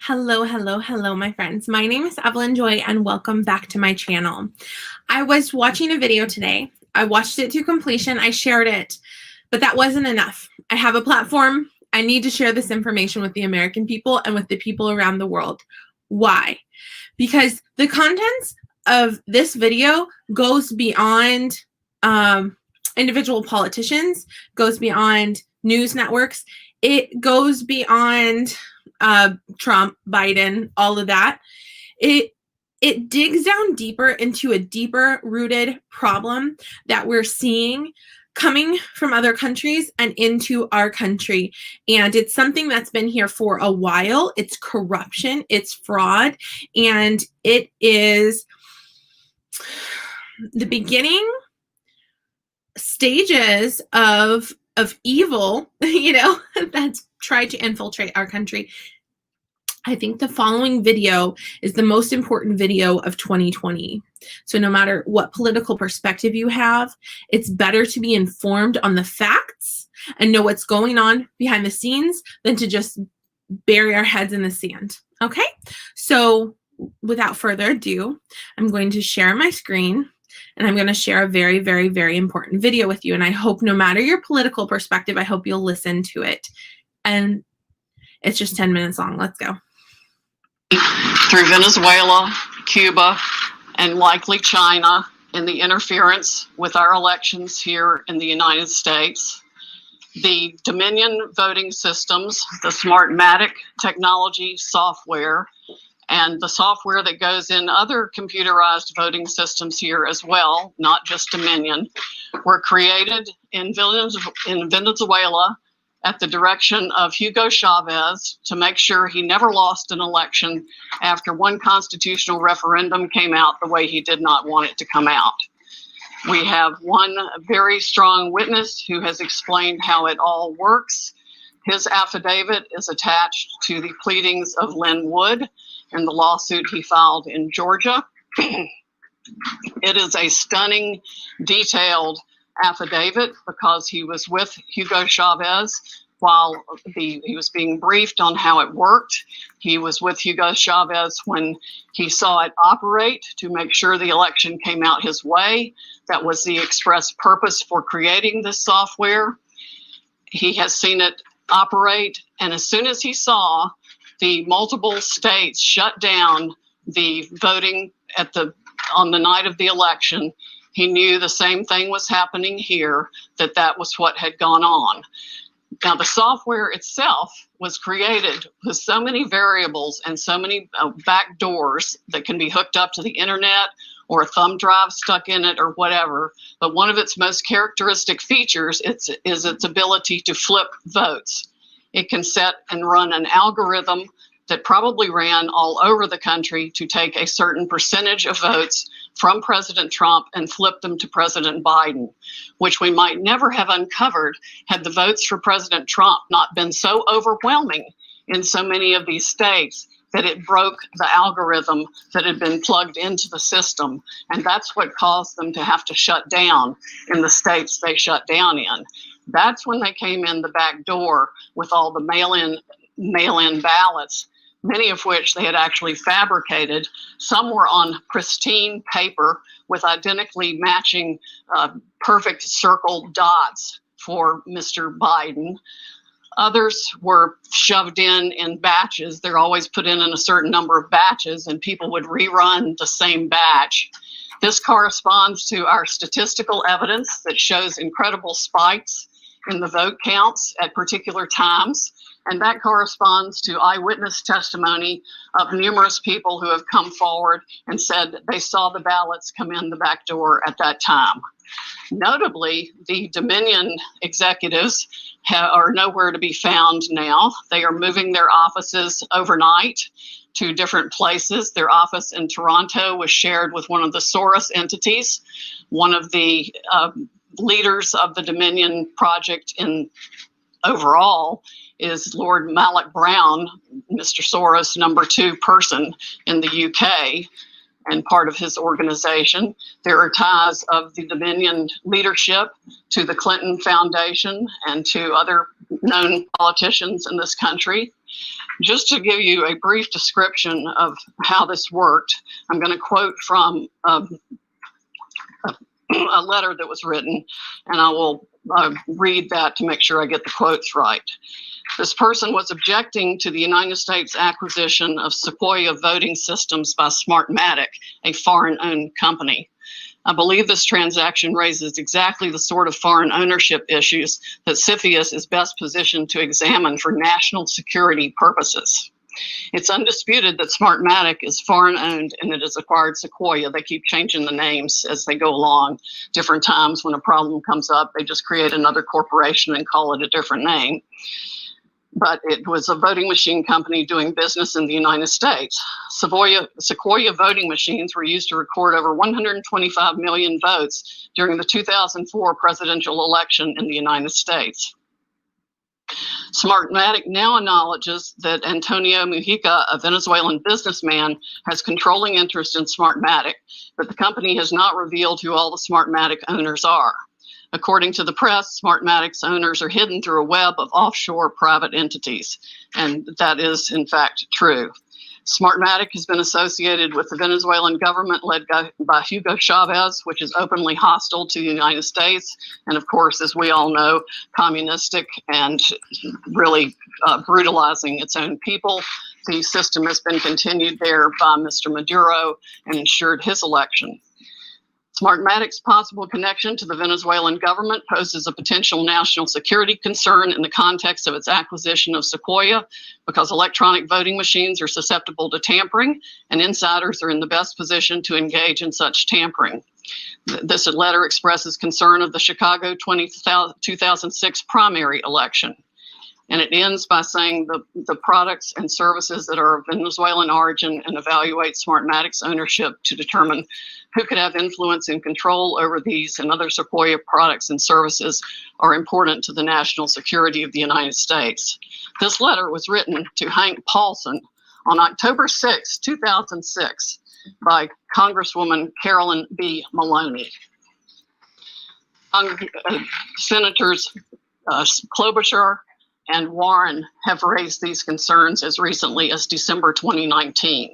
Hello, hello, hello, my friends. My name is Evelyn Joy, and welcome back to my channel. I was watching a video today. I watched it to completion. I shared it, but that wasn't enough. I have a platform. I need to share this information with the American people and with the people around the world. Why? Because the contents of this video goes beyond individual politicians, goes beyond news networks. It goes beyond Trump, Biden, all of that. It digs down deeper into a deeper rooted problem that we're seeing coming from other countries and into our country. And it's something that's been here for a while. It's corruption, it's fraud, and it is the beginning stages of evil, that's tried to infiltrate our country. I think the following video is the most important video of 2020. So no matter what political perspective you have, it's better to be informed on the facts and know what's going on behind the scenes than to just bury our heads in the sand. Okay? So without further ado, I'm going to share my screen and I'm going to share a very, very, very important video with you. And I hope no matter your political perspective, I hope you'll listen to it. And it's just 10 minutes long. Let's go. Through Venezuela, Cuba, and likely China in the interference with our elections here in the United States. The Dominion voting systems, the Smartmatic technology software, and the software that goes in other computerized voting systems here as well, not just Dominion, were created in Venezuela at the direction of Hugo Chavez to make sure he never lost an election after one constitutional referendum came out the way he did not want it to come out. We have one very strong witness who has explained how it all works. His affidavit is attached to the pleadings of Lynn Wood in the lawsuit he filed in Georgia. It is a stunning, detailed affidavit because he was with Hugo Chavez while he was being briefed on how it worked. He was with Hugo Chavez when he saw it operate to make sure the election came out his way. That was the express purpose for creating this software. He has seen it operate, and as soon as he saw the multiple states shut down the voting on the night of the election, he knew the same thing was happening here, that was what had gone on. Now, the software itself was created with so many variables and so many back doors that can be hooked up to the internet or a thumb drive stuck in it or whatever. But one of its most characteristic features is its ability to flip votes. It can set and run an algorithm that probably ran all over the country to take a certain percentage of votes from President Trump and flip them to President Biden, which we might never have uncovered had the votes for President Trump not been so overwhelming in so many of these states that it broke the algorithm that had been plugged into the system. And that's what caused them to have to shut down in the states they shut down in. That's when they came in the back door with all the mail-in ballots, many of which they had actually fabricated. Some were on pristine paper with identically matching perfect circle dots for Mr. Biden. Others were shoved in batches. They're always put in a certain number of batches, and people would rerun the same batch. This corresponds to our statistical evidence that shows incredible spikes in the vote counts at particular times. And that corresponds to eyewitness testimony of numerous people who have come forward and said they saw the ballots come in the back door at that time. Notably, the Dominion executives are nowhere to be found now. They are moving their offices overnight to different places. Their office in Toronto was shared with one of the Soros entities. One of the leaders of the Dominion project overall is Lord Maloc Brown, Mr. Soros' number 2 person in the UK and part of his organization. There are ties of the Dominion leadership to the Clinton Foundation and to other known politicians in this country. Just to give you a brief description of how this worked, I'm going to quote from a letter that was written, and I will read that to make sure I get the quotes right. This person was objecting to the United States acquisition of Sequoia voting systems by Smartmatic, a foreign-owned company. I believe this transaction raises exactly the sort of foreign ownership issues that CFIUS is best positioned to examine for national security purposes. It's undisputed that Smartmatic is foreign-owned and it has acquired Sequoia. They keep changing the names as they go along. Different times when a problem comes up, they just create another corporation and call it a different name. But it was a voting machine company doing business in the United States. Sequoia voting machines were used to record over 125 million votes during the 2004 presidential election in the United States. Smartmatic now acknowledges that Antonio Mujica, a Venezuelan businessman, has controlling interest in Smartmatic, but the company has not revealed who all the Smartmatic owners are. According to the press, Smartmatic's owners are hidden through a web of offshore private entities, and that is, in fact, true. Smartmatic has been associated with the Venezuelan government led by Hugo Chavez, which is openly hostile to the United States, and of course, as we all know, communistic and really brutalizing its own people. The system has been continued there by Mr. Maduro and ensured his election. Smartmatic's possible connection to the Venezuelan government poses a potential national security concern in the context of its acquisition of Sequoia, because electronic voting machines are susceptible to tampering, and insiders are in the best position to engage in such tampering. This letter expresses concern of the Chicago 2006 primary election. And it ends by saying the products and services that are of Venezuelan origin, and evaluate Smartmatic's ownership to determine who could have influence and control over these and other Sequoia products and services are important to the national security of the United States. This letter was written to Hank Paulson on October 6, 2006 by Congresswoman Carolyn B. Maloney. Senators Klobuchar and Warren have raised these concerns as recently as December 2019.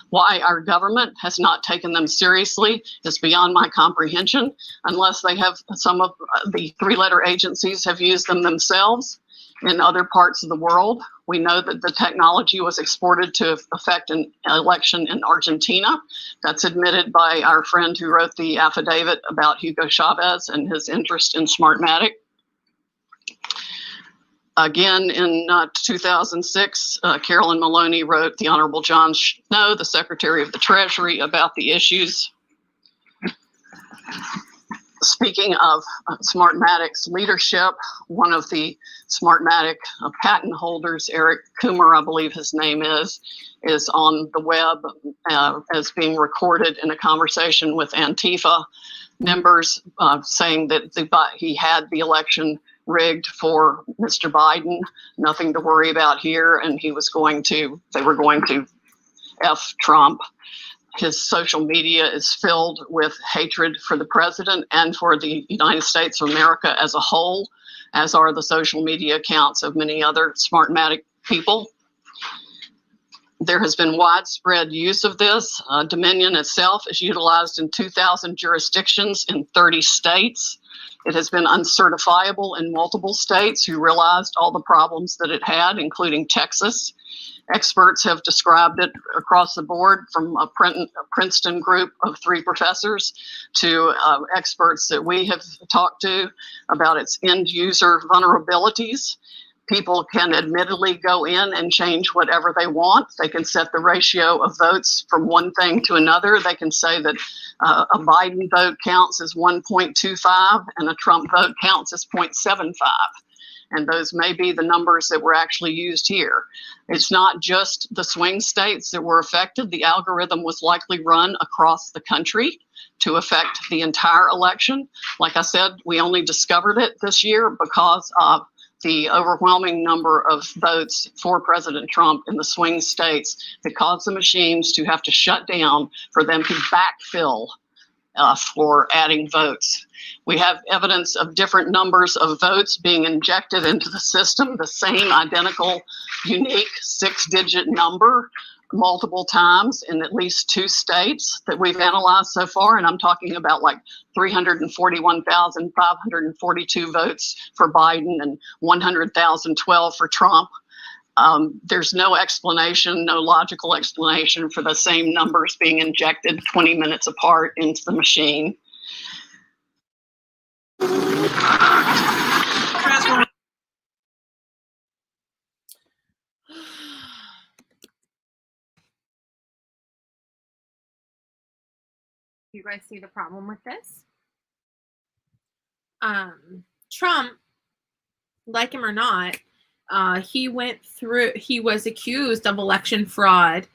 Why our government has not taken them seriously is beyond my comprehension, unless they have, some of the three-letter agencies have used them themselves in other parts of the world. We know that the technology was exported to affect an election in Argentina. That's admitted by our friend who wrote the affidavit about Hugo Chavez and his interest in Smartmatic. Again, in 2006, Carolyn Maloney wrote the Honorable John Snow, the Secretary of the Treasury, about the issues. Speaking of Smartmatic's leadership, one of the Smartmatic patent holders, Eric Coomer, I believe his name is on the web as being recorded in a conversation with Antifa members, saying that he had the election rigged for Mr. Biden, nothing to worry about here, and they were going to F Trump. His social media is filled with hatred for the president and for the United States of America as a whole, as are the social media accounts of many other Smartmatic people. There has been widespread use of this. Dominion itself is utilized in 2,000 jurisdictions in 30 states. It has been uncertifiable in multiple states who realized all the problems that it had, including Texas. Experts have described it across the board, from a Princeton group of 3 professors to experts that we have talked to about its end user vulnerabilities. People can admittedly go in and change whatever they want. They can set the ratio of votes from one thing to another. They can say that a Biden vote counts as 1.25 and a Trump vote counts as 0.75. And those may be the numbers that were actually used here. It's not just the swing states that were affected. The algorithm was likely run across the country to affect the entire election. Like I said, we only discovered it this year because of the overwhelming number of votes for President Trump in the swing states that caused the machines to have to shut down for them to backfill for adding votes. We have evidence of different numbers of votes being injected into the system, the same identical, unique 6-digit number multiple times in at least 2 states that we've analyzed so far. And I'm talking about like 341,542 votes for Biden and 100,012 for Trump. There's no explanation, no logical explanation for the same numbers being injected 20 minutes apart into the machine. You guys see the problem with this? Trump, like him or not, he was accused of election fraud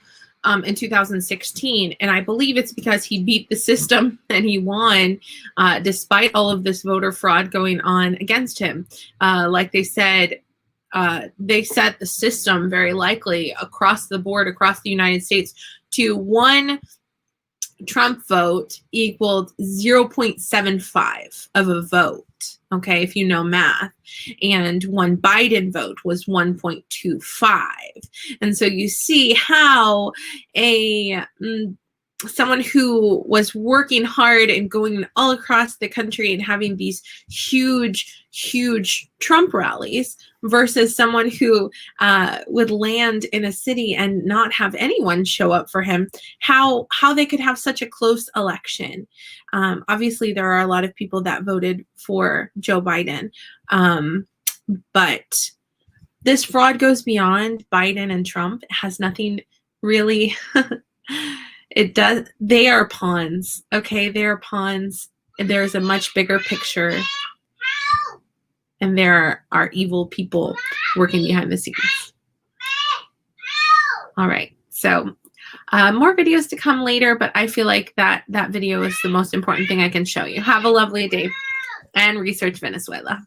in 2016, and I believe it's because he beat the system and he won despite all of this voter fraud going on against him. Like they said, they set the system very likely across the board, across the United States, to one Trump vote equaled 0.75 of a vote, okay, if you know math, and one Biden vote was 1.25. And so you see how someone who was working hard and going all across the country and having these huge Trump rallies versus someone who would land in a city and not have anyone show up for him, how they could have such a close election. Obviously, there are a lot of people that voted for Joe Biden, but this fraud goes beyond Biden and Trump. It has nothing really... It does. They are pawns. Okay, they are pawns. There's a much bigger picture, and there are evil people working behind the scenes. All right. So more videos to come later, but I feel like that video is the most important thing I can show you. Have a lovely day and research Venezuela.